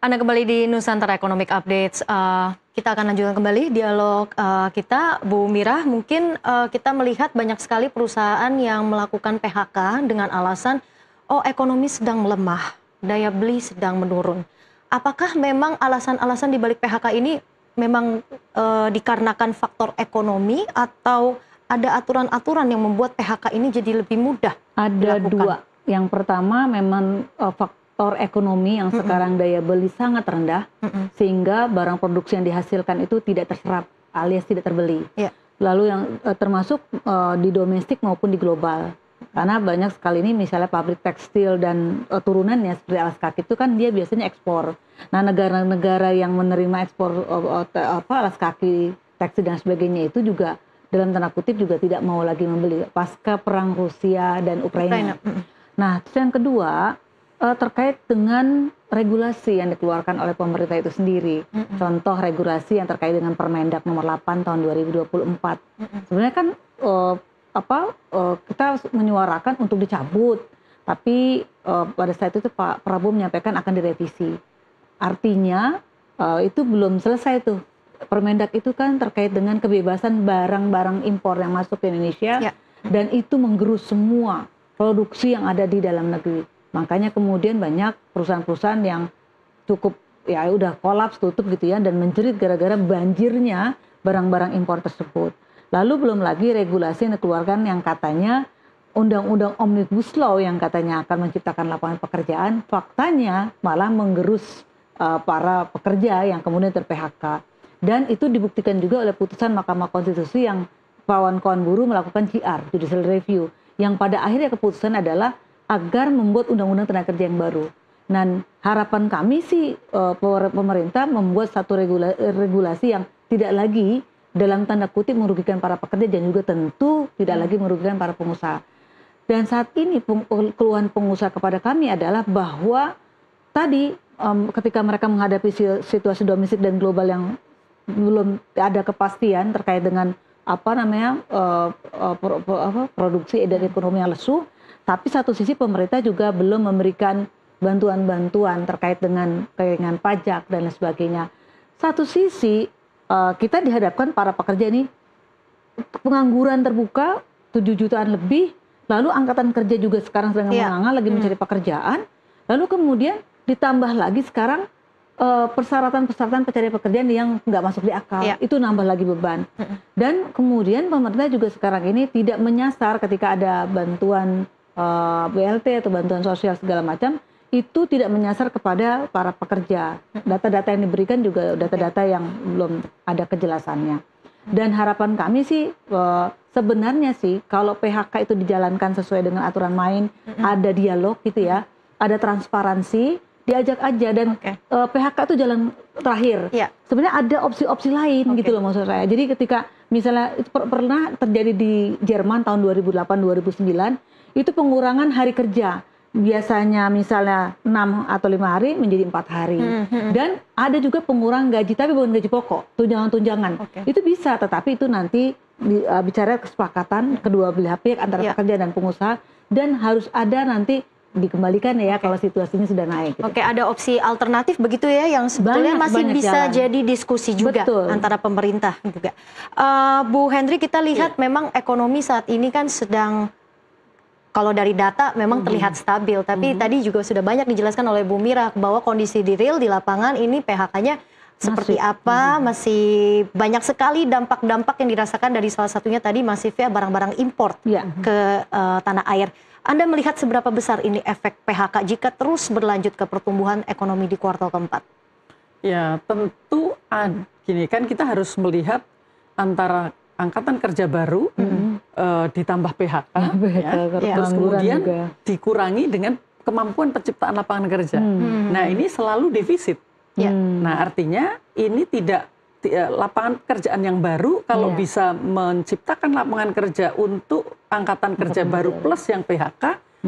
Anda kembali di Nusantara Economic Updates. Kita akan lanjutkan kembali dialog kita, Bu Mira. Mungkin kita melihat banyak sekali perusahaan yang melakukan PHK dengan alasan, oh ekonomi sedang melemah, daya beli sedang menurun. Apakah memang alasan-alasan di balik PHK ini memang dikarenakan faktor ekonomi atau ada aturan-aturan yang membuat PHK ini jadi lebih mudah Ada dilakukan? dua. Yang pertama memang faktor ekonomi yang sekarang daya beli sangat rendah, sehingga barang produksi yang dihasilkan itu tidak terserap alias tidak terbeli. Ya. Lalu yang termasuk di domestik maupun di global. Karena banyak sekali ini misalnya pabrik tekstil dan turunannya seperti alas kaki itu kan dia biasanya ekspor. Nah negara-negara yang menerima ekspor alas kaki, tekstil dan sebagainya itu juga dalam tanda kutip juga tidak mau lagi membeli pasca perang Rusia dan Ukraina. Nah terus yang kedua terkait dengan regulasi yang dikeluarkan oleh pemerintah itu sendiri. Contoh regulasi yang terkait dengan Permendak nomor 8 tahun 2024. Sebenarnya kan kita menyuarakan untuk dicabut, tapi pada saat itu Pak Prabowo menyampaikan akan direvisi. Artinya itu belum selesai tuh. Permendak itu kan terkait dengan kebebasan barang-barang impor yang masuk ke Indonesia, dan itu menggerus semua produksi yang ada di dalam negeri. Makanya kemudian banyak perusahaan-perusahaan yang cukup ya udah kolaps, tutup gitu ya, dan menjerit gara-gara banjirnya barang-barang impor tersebut. Lalu belum lagi regulasi yang dikeluarkan yang katanya undang-undang Omnibus Law yang katanya akan menciptakan lapangan pekerjaan, faktanya malah menggerus para pekerja yang kemudian ter-PHK. Dan itu dibuktikan juga oleh putusan Mahkamah Konstitusi yang kawan-kawan buruh melakukan JR, Judicial Review, yang pada akhirnya keputusan adalah agar membuat undang-undang tenaga kerja yang baru. Dan harapan kami sih pemerintah membuat satu regulasi yang tidak lagi dalam tanda kutip merugikan para pekerja dan juga tentu tidak lagi merugikan para pengusaha. Dan saat ini keluhan pengusaha kepada kami adalah bahwa tadi ketika mereka menghadapi situasi domestik dan global yang belum ada kepastian terkait dengan produksi dan ekonomi yang lesu, tapi satu sisi pemerintah juga belum memberikan bantuan-bantuan terkait dengan keringanan pajak dan lain sebagainya. Satu sisi kita dihadapkan para pekerja ini pengangguran terbuka 7 jutaan lebih, lalu angkatan kerja juga sekarang sedang menganga lagi mencari pekerjaan, lalu kemudian ditambah lagi sekarang persyaratan-persyaratan pencarian pekerjaan yang nggak masuk di akal, itu nambah lagi beban. Dan kemudian pemerintah juga sekarang ini tidak menyasar ketika ada bantuan BLT atau bantuan sosial segala macam, itu tidak menyasar kepada para pekerja. Data-data yang diberikan juga data-data yang belum ada kejelasannya. Dan harapan kami sih sebenarnya sih kalau PHK itu dijalankan sesuai dengan aturan main, ada dialog gitu ya, ada transparansi, diajak aja, dan PHK itu jalan terakhir. Sebenarnya ada opsi-opsi lain gitu loh maksud saya. Jadi ketika misalnya pernah terjadi di Jerman tahun 2008-2009, itu pengurangan hari kerja. Biasanya misalnya 6 atau 5 hari menjadi 4 hari. Dan ada juga pengurangan gaji, tapi bukan gaji pokok, tunjangan-tunjangan. Itu bisa, tetapi itu nanti bicara kesepakatan kedua belah pihak antara pekerja dan pengusaha, dan harus ada nanti dikembalikan ya kalau situasinya sudah naik. Gitu. Ada opsi alternatif begitu ya yang sebetulnya masih bisa jalan. Jadi diskusi juga antara pemerintah juga. Bu Hendri, kita lihat memang ekonomi saat ini kan sedang, kalau dari data memang terlihat stabil, tapi tadi juga sudah banyak dijelaskan oleh Bu Mira bahwa kondisi di real di lapangan ini PHK-nya seperti apa, masih banyak sekali dampak-dampak yang dirasakan, dari salah satunya tadi masifnya barang-barang impor ke tanah air. Anda melihat seberapa besar ini efek PHK jika terus berlanjut ke pertumbuhan ekonomi di kuartal keempat? Ya tentu gini kan, kita harus melihat antara angkatan kerja baru ditambah PHK, terus kemudian dikurangi dengan kemampuan penciptaan lapangan kerja. Nah ini selalu defisit. Nah artinya ini tidak lapangan pekerjaan yang baru kalau bisa menciptakan lapangan kerja untuk angkatan kerja baru plus yang PHK,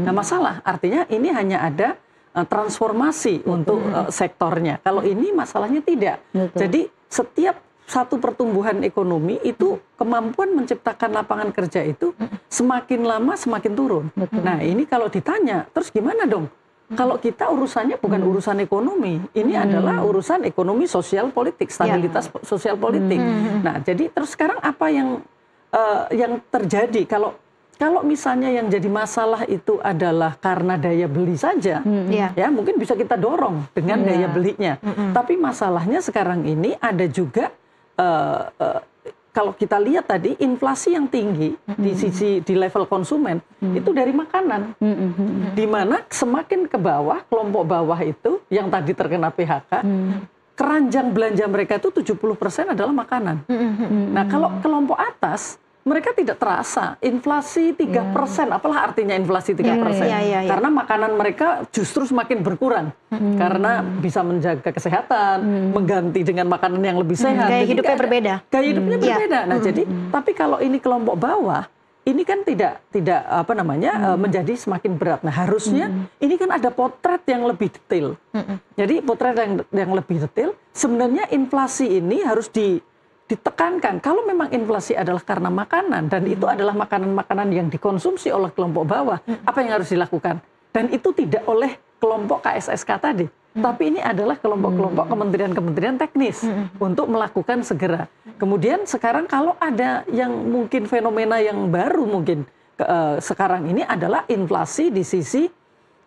nah masalah. Artinya ini hanya ada transformasi untuk sektornya. Kalau ini masalahnya tidak. Jadi setiap satu pertumbuhan ekonomi itu kemampuan menciptakan lapangan kerja itu semakin lama semakin turun. Nah ini kalau ditanya, terus gimana dong Kalau kita urusannya bukan urusan ekonomi, ini adalah urusan ekonomi sosial politik, stabilitas sosial politik. Nah, jadi terus sekarang apa yang terjadi kalau misalnya yang jadi masalah itu adalah karena daya beli saja, ya mungkin bisa kita dorong dengan daya belinya. Tapi masalahnya sekarang ini ada juga kalau kita lihat tadi inflasi yang tinggi di level konsumen itu dari makanan, di mana semakin ke bawah kelompok bawah itu yang tadi terkena PHK, keranjang belanja mereka itu 70% adalah makanan. Nah kalau kelompok atas mereka tidak terasa inflasi 3%, apalah artinya inflasi 3%? Karena makanan mereka justru semakin berkurang karena bisa menjaga kesehatan, mengganti dengan makanan yang lebih sehat. Gaya hidupnya berbeda. Gaya hidupnya berbeda. Nah, jadi tapi kalau ini kelompok bawah, ini kan tidak menjadi semakin berat. Nah, harusnya ini kan ada potret yang lebih detail. Jadi potret yang lebih detail, sebenarnya inflasi ini harus ditekankan. Kalau memang inflasi adalah karena makanan dan itu adalah makanan-makanan yang dikonsumsi oleh kelompok bawah, apa yang harus dilakukan? Dan itu tidak oleh kelompok KSSK tadi, tapi ini adalah kelompok-kelompok kementerian-kementerian teknis untuk melakukan segera. Kemudian sekarang kalau ada yang mungkin fenomena yang baru mungkin sekarang ini adalah inflasi di sisi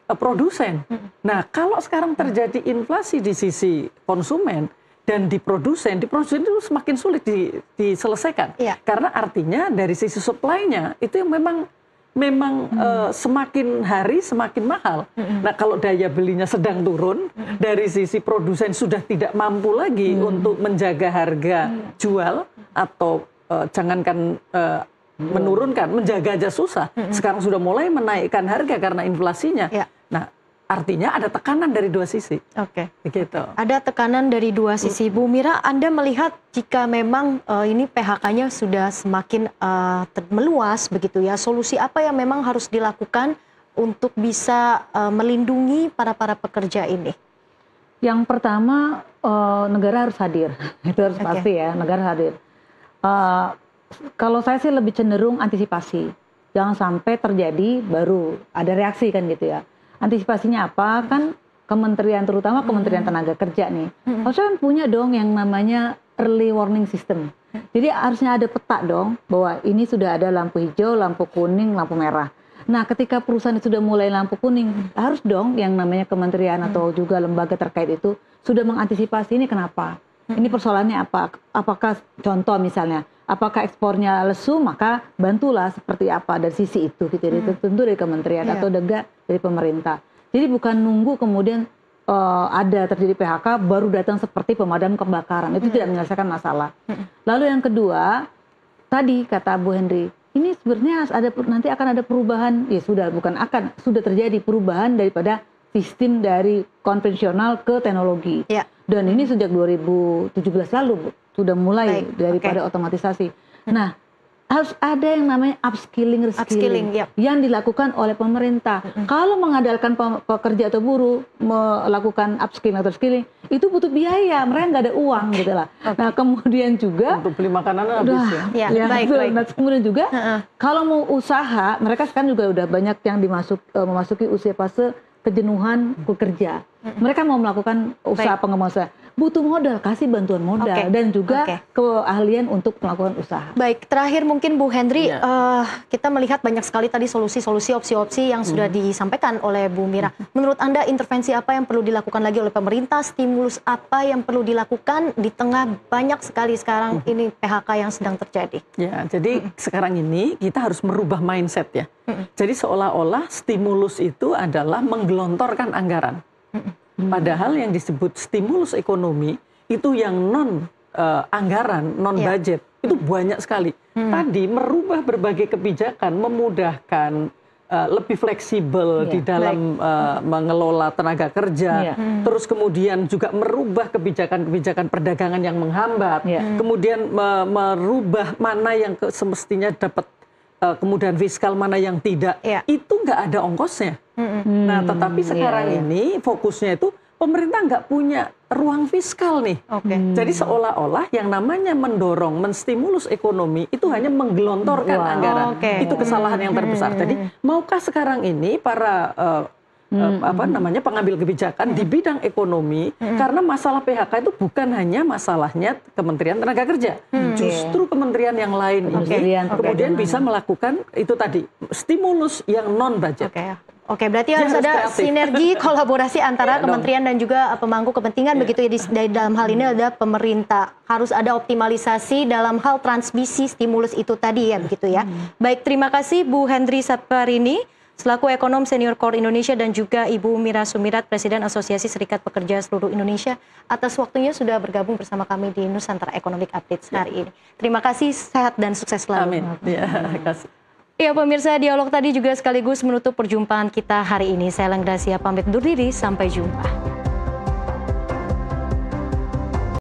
produsen. Nah, kalau sekarang terjadi inflasi di sisi konsumen dan di produsen itu semakin sulit diselesaikan. Karena artinya dari sisi supply-nya itu yang memang semakin hari semakin mahal. Nah, kalau daya belinya sedang turun, dari sisi produsen sudah tidak mampu lagi untuk menjaga harga jual atau jangankan menurunkan, menjaga aja susah. Sekarang sudah mulai menaikkan harga karena inflasinya. Nah, artinya ada tekanan dari dua sisi. Begitu. Ada tekanan dari dua sisi. Bu Mira, Anda melihat jika memang ini PHK-nya sudah semakin meluas begitu ya, solusi apa yang memang harus dilakukan untuk bisa melindungi para pekerja ini? Yang pertama, negara harus hadir. Itu harus pasti ya, negara hadir. Kalau saya sih lebih cenderung antisipasi. Jangan sampai terjadi baru ada reaksi kan gitu ya. Antisipasinya apa? Kan kementerian, terutama Kementerian Tenaga Kerja nih, harusnya kan punya dong yang namanya early warning system. Jadi harusnya ada peta dong bahwa ini sudah ada lampu hijau, lampu kuning, lampu merah. Nah, ketika perusahaan sudah mulai lampu kuning, harus dong yang namanya kementerian atau juga lembaga terkait itu sudah mengantisipasi ini kenapa? Ini persoalannya apa? Apakah contoh misalnya, apakah ekspornya lesu, maka bantulah seperti apa dari sisi itu gitu. Tentu dari kementerian atau juga dari pemerintah. Jadi bukan nunggu kemudian ada terjadi PHK baru datang seperti pemadam kebakaran. Itu tidak menyelesaikan masalah. Lalu yang kedua, tadi kata Bu Henry, ini sebenarnya nanti akan ada perubahan, ya sudah sudah terjadi perubahan daripada sistem dari konvensional ke teknologi. Dan ini sejak 2017 lalu sudah mulai daripada otomatisasi. Nah, harus ada yang namanya upskilling, reskilling yang dilakukan oleh pemerintah. Kalau mengandalkan pekerja atau buruh melakukan upskilling atau reskilling, itu butuh biaya, mereka nggak ada uang gitu lah. Nah, kemudian juga untuk beli makanan habis ya. Nah, kemudian juga kalau mau usaha, mereka sekarang juga udah banyak yang memasuki usia fase kejenuhan bekerja. Mereka mau melakukan usaha pengembangan usaha. Butuh modal, kasih bantuan modal dan juga keahlian untuk melakukan usaha. Baik, terakhir mungkin Bu Henry, kita melihat banyak sekali tadi solusi-solusi, opsi-opsi yang sudah disampaikan oleh Bu Mira. Menurut Anda intervensi apa yang perlu dilakukan lagi oleh pemerintah? Stimulus apa yang perlu dilakukan di tengah banyak sekali sekarang ini PHK yang sedang terjadi? Ya, jadi sekarang ini kita harus merubah mindset ya. Jadi seolah-olah stimulus itu adalah menggelontorkan anggaran. Padahal yang disebut stimulus ekonomi itu yang anggaran, non budget itu banyak sekali. Tadi merubah berbagai kebijakan, memudahkan, lebih fleksibel di dalam mengelola tenaga kerja. Terus kemudian juga merubah kebijakan-kebijakan perdagangan yang menghambat. Kemudian merubah mana yang semestinya dapat kemudian fiskal, mana yang tidak. Itu nggak ada ongkosnya. Nah, tetapi sekarang ini fokusnya itu pemerintah nggak punya ruang fiskal nih. Jadi seolah-olah yang namanya mendorong, menstimulus ekonomi itu hanya menggelontorkan anggaran. Itu kesalahan yang terbesar. Jadi maukah sekarang ini para pengambil kebijakan di bidang ekonomi, karena masalah PHK itu bukan hanya masalahnya Kementerian Tenaga Kerja, justru kementerian yang lain kemudian bisa melakukan itu tadi stimulus yang non budget. Oke, berarti harus ada sinergi kolaborasi antara kementerian dan juga pemangku kepentingan begitu ya di dalam hal ini ada pemerintah. Harus ada optimalisasi dalam hal transmisi stimulus itu tadi ya begitu ya. Baik, terima kasih Bu Hendri Saparini selaku ekonom senior Core Indonesia dan juga Ibu Mira Sumirat, Presiden Asosiasi Serikat Pekerja Seluruh Indonesia atas waktunya sudah bergabung bersama kami di Nusantara Economic Update hari ini. Terima kasih, sehat dan sukses selalu. Amin. Ya, terima kasih. Ya pemirsa, dialog tadi juga sekaligus menutup perjumpaan kita hari ini. Saya Leng Gracia pamit undur diri, sampai jumpa.